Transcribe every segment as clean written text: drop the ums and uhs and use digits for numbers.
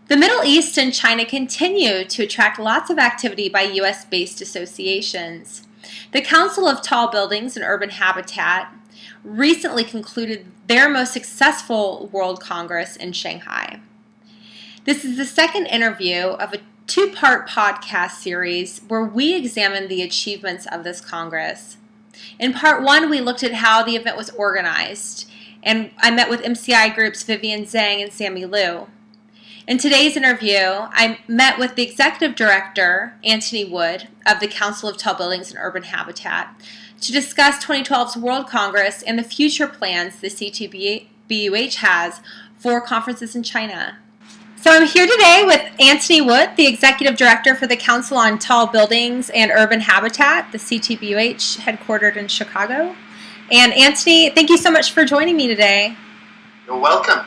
The Middle East and China continue to attract lots of activity by U.S.-based associations. The Council of Tall Buildings and Urban Habitat recently concluded their most successful World Congress in Shanghai. This is the second interview of a two-part podcast series where we examine the achievements of this Congress. In part one, we looked at how the event was organized, and I met with MCI Group's Vivian Zhang and Sammy Liu. In today's interview, I met with the Executive Director, Anthony Wood, of the Council of Tall Buildings and Urban Habitat to discuss 2012's World Congress and the future plans the CTBUH has for conferences in China. So I'm here today with Anthony Wood, the Executive Director for the Council on Tall Buildings and Urban Habitat, the CTBUH, headquartered in Chicago. And Anthony, thank you so much for joining me today. You're welcome.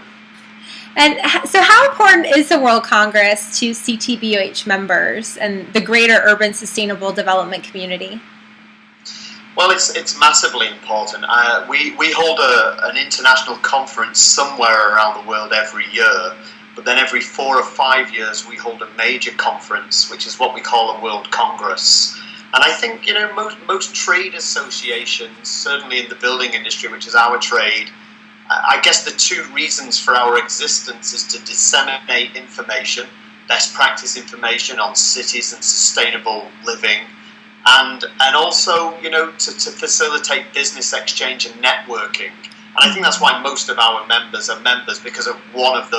And so how important is the World Congress to CTBUH members and the greater urban sustainable development community? Well, it's massively important. We hold an international conference somewhere around the world every year, but then every 4 or 5 years we hold a major conference, which is what we call a World Congress. And I think, most trade associations, certainly in the building industry, which is our trade, I guess the two reasons for our existence is to disseminate information, best practice information on cities and sustainable living, and also, to facilitate business exchange and networking. And I think that's why most of our members are members, because of one of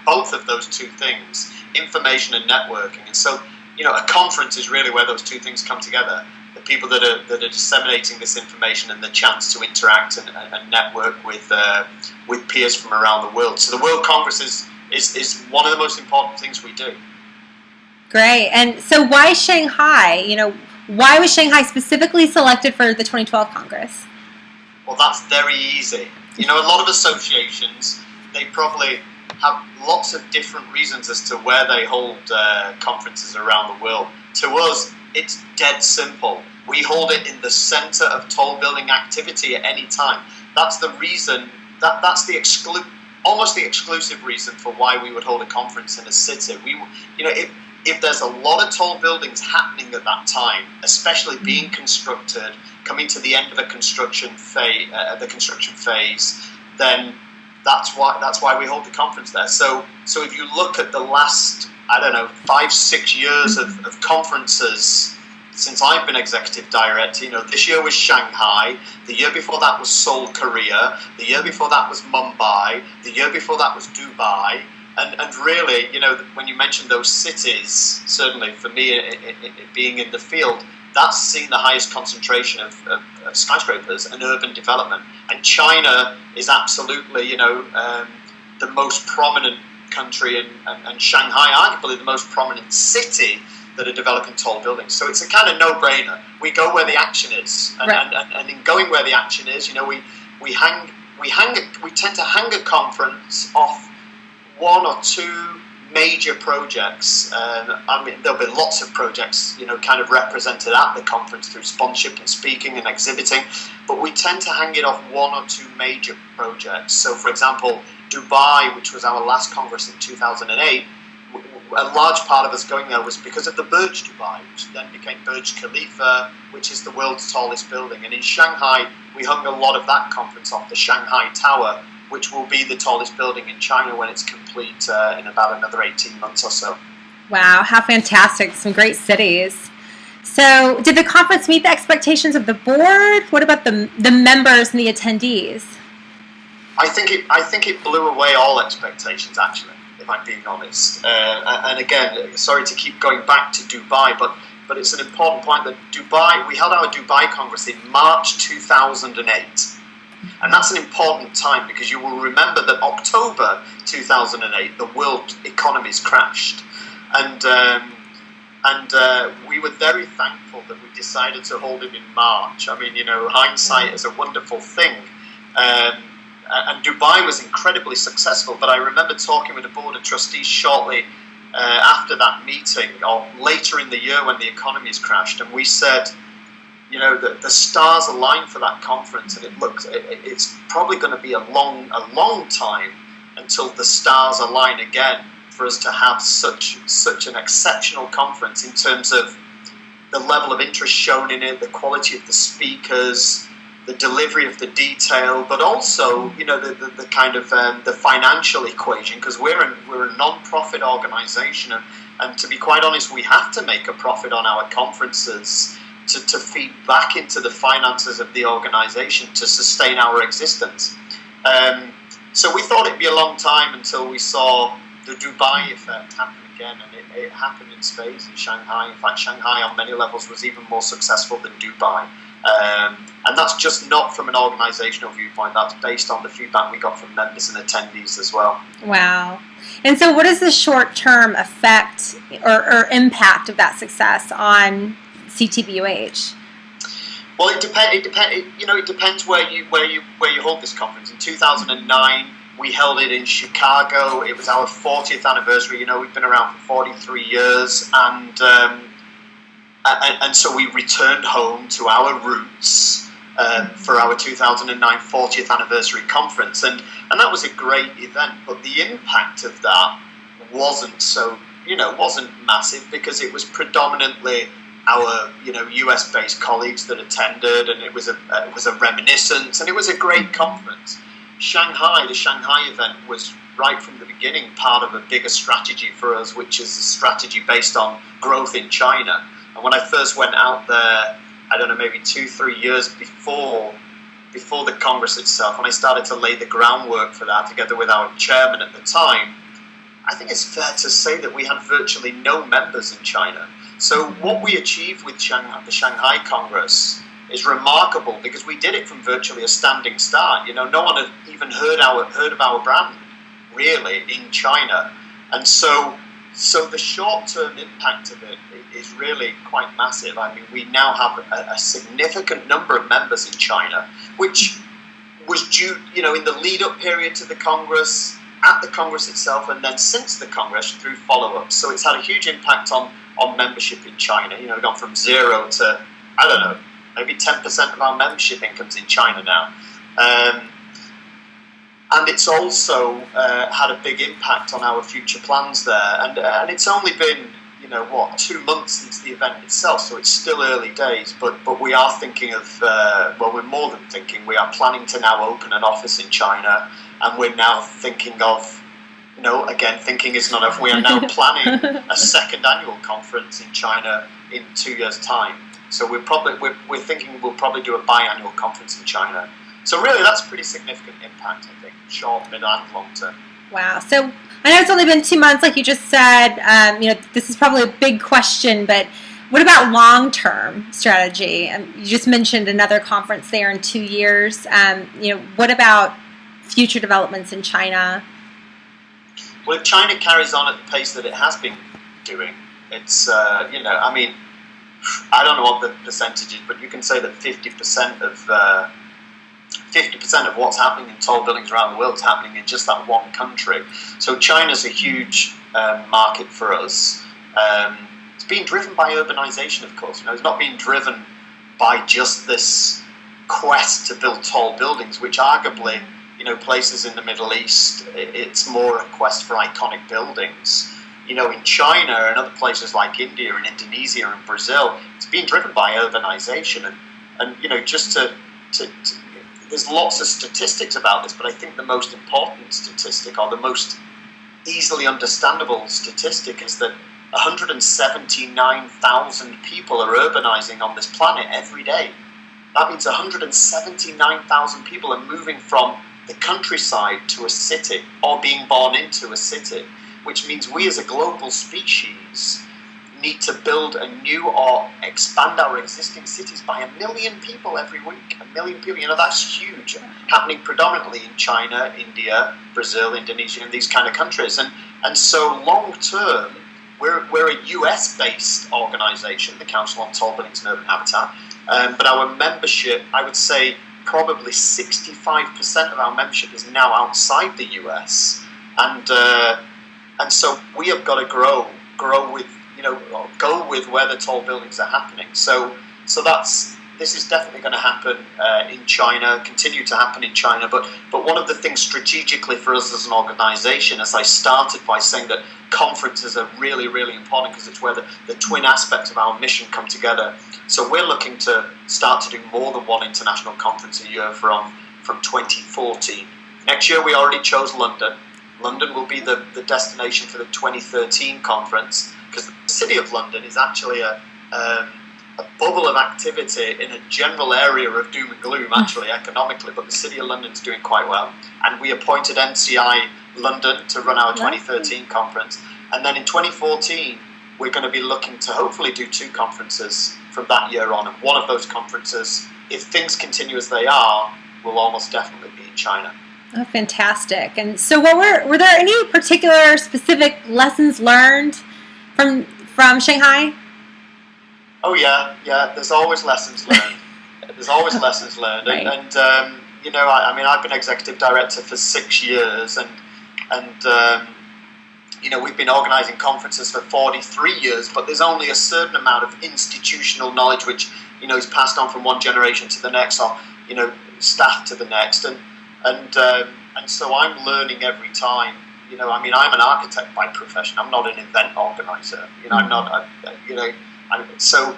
both of those two things, information and networking. And so, a conference is really where those two things come together. The people that are disseminating this information and the chance to interact and network with peers from around the world. So the World Congress is one of the most important things we do. Great. And so why Shanghai? Why was Shanghai specifically selected for the 2012 Congress? Well, that's very easy. A lot of associations, they probably have lots of different reasons as to where they hold conferences around the world. To us, it's dead simple. We hold it in the center of tall building activity at any time. That's the reason, that's the almost the exclusive reason for why we would hold a conference in a city. If there's a lot of tall buildings happening at that time, especially being constructed, coming to the end of a construction phase, then that's why we hold the conference there. So if you look at the last, 5-6 years of conferences since I've been executive director, this year was Shanghai, the year before that was Seoul, Korea, the year before that was Mumbai, the year before that was Dubai, and really, when you mention those cities, certainly for me, it being in the field, that's seen the highest concentration of skyscrapers and urban development. And China is absolutely, the most prominent country, and Shanghai, arguably the most prominent city that are developing tall buildings. So it's a kind of no-brainer. We go where the action is, and in going where the action is, we tend to hang a conference off one or two major projects. There'll be lots of projects, kind of represented at the conference through sponsorship and speaking and exhibiting, but we tend to hang it off one or two major projects. So, for example, Dubai, which was our last congress in 2008, a large part of us going there was because of the Burj Dubai, which then became Burj Khalifa, which is the world's tallest building. And in Shanghai, we hung a lot of that conference off the Shanghai Tower, which will be the tallest building in China when it's complete in about another 18 months or so. Wow, how fantastic. Some great cities. So did the conference meet the expectations of the board? What about the members and the attendees? I think it blew away all expectations, actually, if I'm being honest. And again, sorry to keep going back to Dubai, but it's an important point that we held our Dubai Congress in March 2008. And that's an important time because you will remember that October 2008, the world economies crashed. And we were very thankful that we decided to hold it in March. Hindsight is a wonderful thing. And Dubai was incredibly successful, but I remember talking with the board of trustees shortly after that meeting, or later in the year when the economies crashed, and we said, the stars aligned for that conference, and it's probably going to be a long time until the stars align again for us to have such an exceptional conference in terms of the level of interest shown in it, the quality of the speakers, the delivery of the detail, but also, the kind of the financial equation, because we're a non-profit organisation, and to be quite honest, we have to make a profit on our conferences to feed back into the finances of the organisation to sustain our existence. So we thought it'd be a long time until we saw the Dubai effect happen again, and it happened in spades in Shanghai. In fact, Shanghai on many levels was even more successful than Dubai. And that's just not from an organisational viewpoint, that's based on the feedback we got from members and attendees as well. Wow. And so what is the short-term effect or impact of that success on CTBUH? Well, it depends where you hold this conference. In 2009, we held it in Chicago. It was our 40th anniversary. We've been around for 43 years, and so we returned home to our roots for our 2009 40th anniversary conference, and that was a great event. But the impact of that wasn't massive, because it was predominantly our US-based colleagues that attended, and it was a reminiscence, and it was a great conference. The Shanghai event was right from the beginning part of a bigger strategy for us, which is a strategy based on growth in China. And when I first went out there, I don't know, maybe 2-3 years before the Congress itself, when I started to lay the groundwork for that together with our chairman at the time, I think it's fair to say that we had virtually no members in China. So what we achieved with the Shanghai Congress is remarkable, because we did it from virtually a standing start. No one had even heard of our brand, really, in China. And so the short-term impact of it is really quite massive. I mean, we now have a significant number of members in China, which was due, in the lead-up period to the Congress, at the Congress itself, and then since the Congress through follow-ups. So it's had a huge impact on membership in China. We've gone from 0 to, I don't know, maybe 10% of our membership income's in China now. And it's also had a big impact on our future plans there. And it's only been, 2 months since the event itself, so it's still early days. But we are thinking of, we're more than thinking, we are planning to now open an office in China, and we're now thinking of, again, thinking is not enough. We are now planning a second annual conference in China in 2 years' time. So we're thinking we'll probably do a biannual conference in China. So really, that's a pretty significant impact, I think, short, mid, and long term. Wow. So I know it's only been 2 months, like you just said. This is probably a big question, but what about long-term strategy? You just mentioned another conference there in 2 years. What about future developments in China? Well, if China carries on at the pace that it has been doing, it's, I don't know what the percentage is, but you can say that 50% of what's happening in tall buildings around the world is happening in just that one country. So China's a huge market for us. It's being driven by urbanization, of course. It's not being driven by just this quest to build tall buildings, which arguably, places in the Middle East, it's more a quest for iconic buildings. In China and other places like India and Indonesia and Brazil, it's being driven by urbanization. And just there's lots of statistics about this, but I think the most important statistic, or the most easily understandable statistic, is that 179,000 people are urbanizing on this planet every day. That means 179,000 people are moving from the countryside to a city, or being born into a city, which means we as a global species need to build a new or expand our existing cities by 1 million people every week. 1 million people, that's huge, happening predominantly in China, India, Brazil, Indonesia, and these kind of countries. And so long term, we're a US-based organisation, the Council on Tall Buildings and Urban Habitat, but our membership, I would say, probably 65% of our membership is now outside the US, and so we have got to grow with, go with where the tall buildings are happening. So that's this is definitely going to happen in China, continue to happen in China. But one of the things strategically for us as an organisation, as I started by saying that conferences are really, really important because it's where the twin aspects of our mission come together. So we're looking to start to do more than one international conference a year from 2014. Next year we already chose London. London will be the destination for the 2013 conference, because the City of London is actually a bubble of activity in a general area of doom and gloom, actually, economically, but the City of London is doing quite well. And we appointed MCI London to run our 2013 conference. And then in 2014, we're going to be looking to hopefully do 2 conferences from that year on. And one of those conferences, if things continue as they are, will almost definitely be in China. Oh, fantastic. And so were there any particular specific lessons learned from Shanghai? Oh, yeah. There's always lessons learned. There's always lessons learned. Right. And I mean, I've been executive director for 6 years, and we've been organising conferences for 43 years, but there's only a certain amount of institutional knowledge which, is passed on from one generation to the next, or, staff to the next. And so I'm learning every time. I'm an architect by profession. I'm not an event organizer. I'm not. So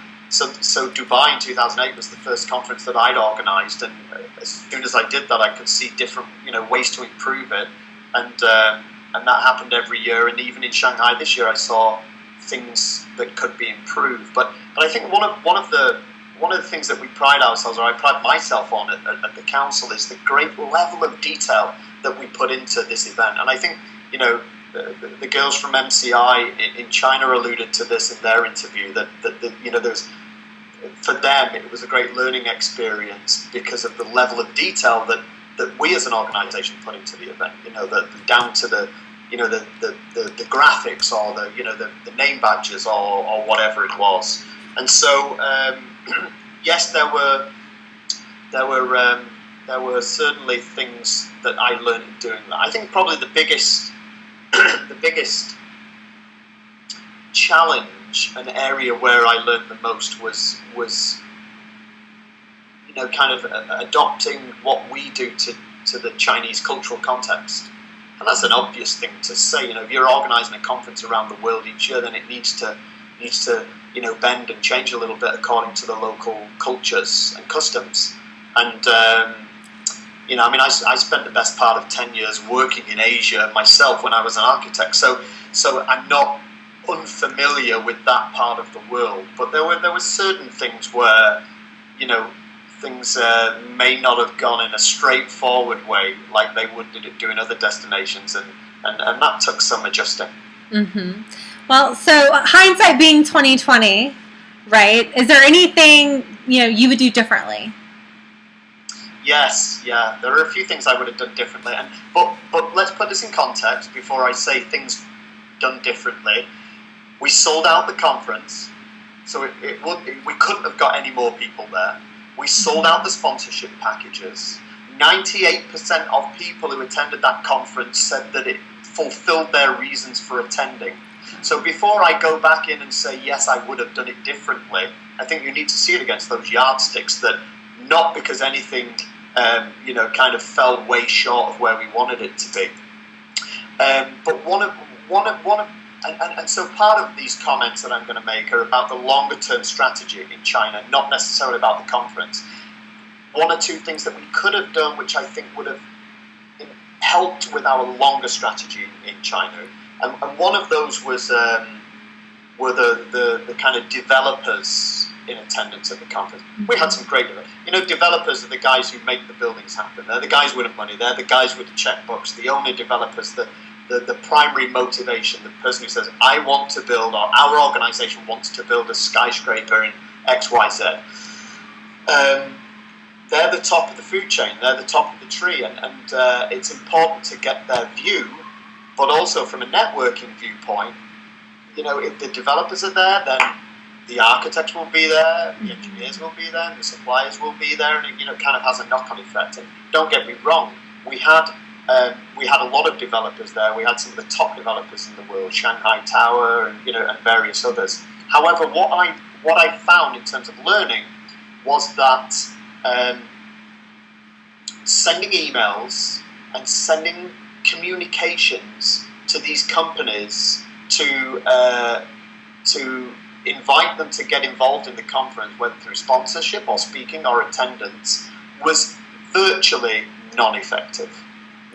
Dubai in 2008 was the first conference that I'd organised, and as soon as I did that, I could see different ways to improve it, and that happened every year. And even in Shanghai this year, I saw things that could be improved. But I think one of the things that we pride ourselves, or I pride myself on at the council, is the great level of detail that we put into this event. And I think, the girls from MCI in China alluded to this in their interview, that there's, for them, it was a great learning experience because of the level of detail that we as an organisation put into the event. Down to the graphics, or the name badges, or whatever it was. And so, yes, there were certainly things that I learned doing that. I think probably the biggest challenge, an area where I learned the most was kind of adopting what we do to the Chinese cultural context. And that's an obvious thing to say. If you're organising a conference around the world each year, then it needs to bend and change a little bit according to the local cultures and customs. And I spent the best part of 10 years working in Asia myself when I was an architect. So I'm not unfamiliar with that part of the world. But there were certain things where, things may not have gone in a straightforward way like they would do in other destinations, and that took some adjusting. Mm-hmm. Well, so hindsight being 2020, right? Is there anything you would do differently? Yes, yeah. There are a few things I would have done differently, but let's put this in context before I say things done differently. We sold out the conference, so we couldn't have got any more people there. We sold out the sponsorship packages. 98% of people who attended that conference said that it fulfilled their reasons for attending. So before I go back in and say, yes, I would have done it differently, I think you need to see it against those yardsticks, that not because anything, kind of fell way short of where we wanted it to be. But and so part of these comments that I'm going to make are about the longer term strategy in China, not necessarily about the conference. One or two things that we could have done, which I think would have helped with our longer strategy in China. And one of those was were the kind of developers in attendance at the conference. We had some great developers. Developers are the guys who make the buildings happen. They're the guys with the money. They're the guys with the checkbooks. The only developers, the primary motivation, the person who says, I want to build, or our organisation wants to build a skyscraper in XYZ. They're the top of the food chain. They're the top of the tree. And it's important to get their view, but also from a networking viewpoint, if the developers are there, then the architects will be there, the engineers will be there, the suppliers will be there, and it kind of has a knock-on effect. And don't get me wrong, we had a lot of developers there. We had some of the top developers in the world, Shanghai Tower, and various others. However, what I found in terms of learning was that sending emails and sending communications to these companies to invite them to get involved in the conference, whether through sponsorship or speaking or attendance, was virtually non-effective.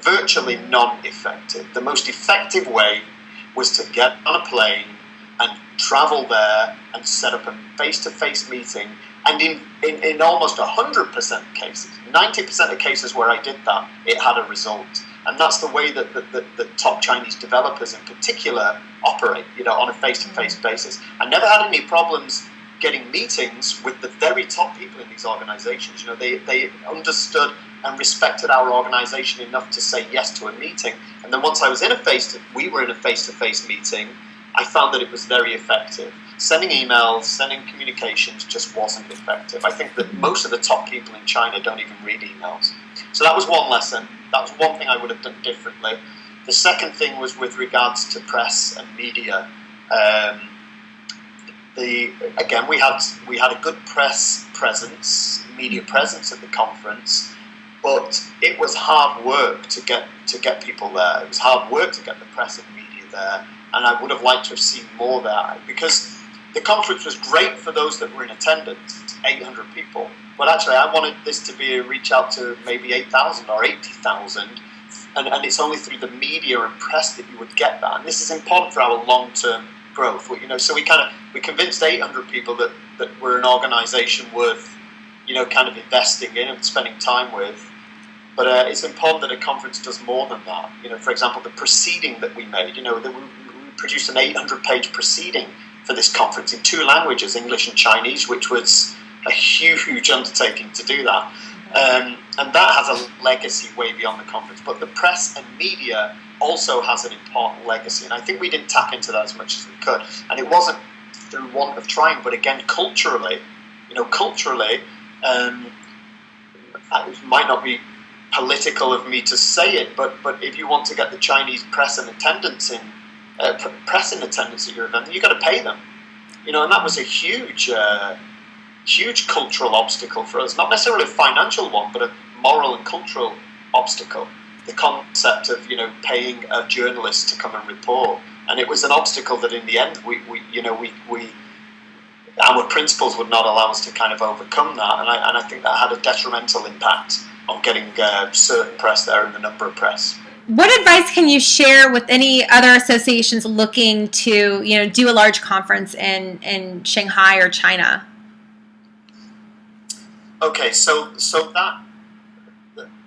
Virtually non-effective. The most effective way was to get on a plane and travel there and set up a face-to-face meeting. And in almost 100% of cases, 90% of cases where I did that, it had a result. And that's the way that the top Chinese developers in particular operate, on a face-to-face basis. I never had any problems getting meetings with the very top people in these organizations. They understood and respected our organization enough to say yes to a meeting. And then once I was we were in a face-to-face meeting, I found that it was very effective. Sending emails, sending communications just wasn't effective. I think that most of the top people in China don't even read emails. So that was one lesson. That was one thing I would have done differently. The second thing was with regards to press and media. Again, we had a good press presence, media presence at the conference, but it was hard work to get people there. It was hard work to get the press and media there, and I would have liked to have seen more there, because the conference was great for those that were in attendance, 800 people. But actually, I wanted this to be a reach out to maybe 8,000 or 80,000, and it's only through the media and press that you would get that. And this is important for our long-term growth. So we convinced 800 people that we're an organisation worth, kind of investing in and spending time with. But it's important that a conference does more than that. For example, the proceeding that we made. We produced an 800-page proceeding for this conference in 2 languages, English and Chinese, which was a huge undertaking to do that. And that has a legacy way beyond the conference. But the press and media also has an important legacy. And I think we didn't tap into that as much as we could. And it wasn't through want of trying, but again, culturally, it might not be political of me to say it, but if you want to get the Chinese press in attendance at your event, you've got to pay them. And that was a huge cultural obstacle for us. Not necessarily a financial one, but a moral and cultural obstacle. The concept of paying a journalist to come and report, and it was an obstacle that in the end our principles would not allow us to kind of overcome that, and I think that had a detrimental impact on getting certain press there and the number of press. What advice can you share with any other associations looking to do a large conference in Shanghai or China? Okay, so that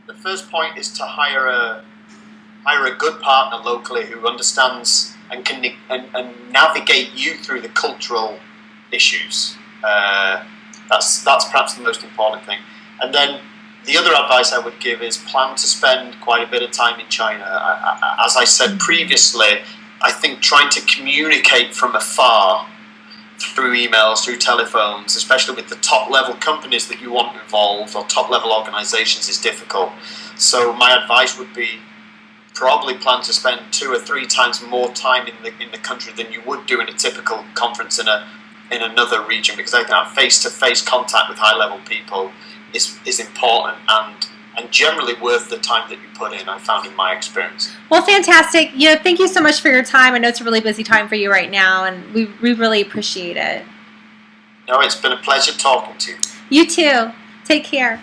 the first point is to hire a good partner locally who understands and can navigate you through the cultural issues. That's perhaps the most important thing. And then the other advice I would give is plan to spend quite a bit of time in China. As I said previously, I think trying to communicate from afar through emails, through telephones, especially with the top-level companies that you want involved or top-level organizations, is difficult. So my advice would be probably plan to spend 2 or 3 times more time in the country than you would do in a typical conference in another region, because I think that face-to-face contact with high-level people is important and generally worth the time that you put in, I found in my experience. Well, fantastic. Thank you so much for your time. I know it's a really busy time for you right now, and we really appreciate it. No, it's been a pleasure talking to you. You too. Take care.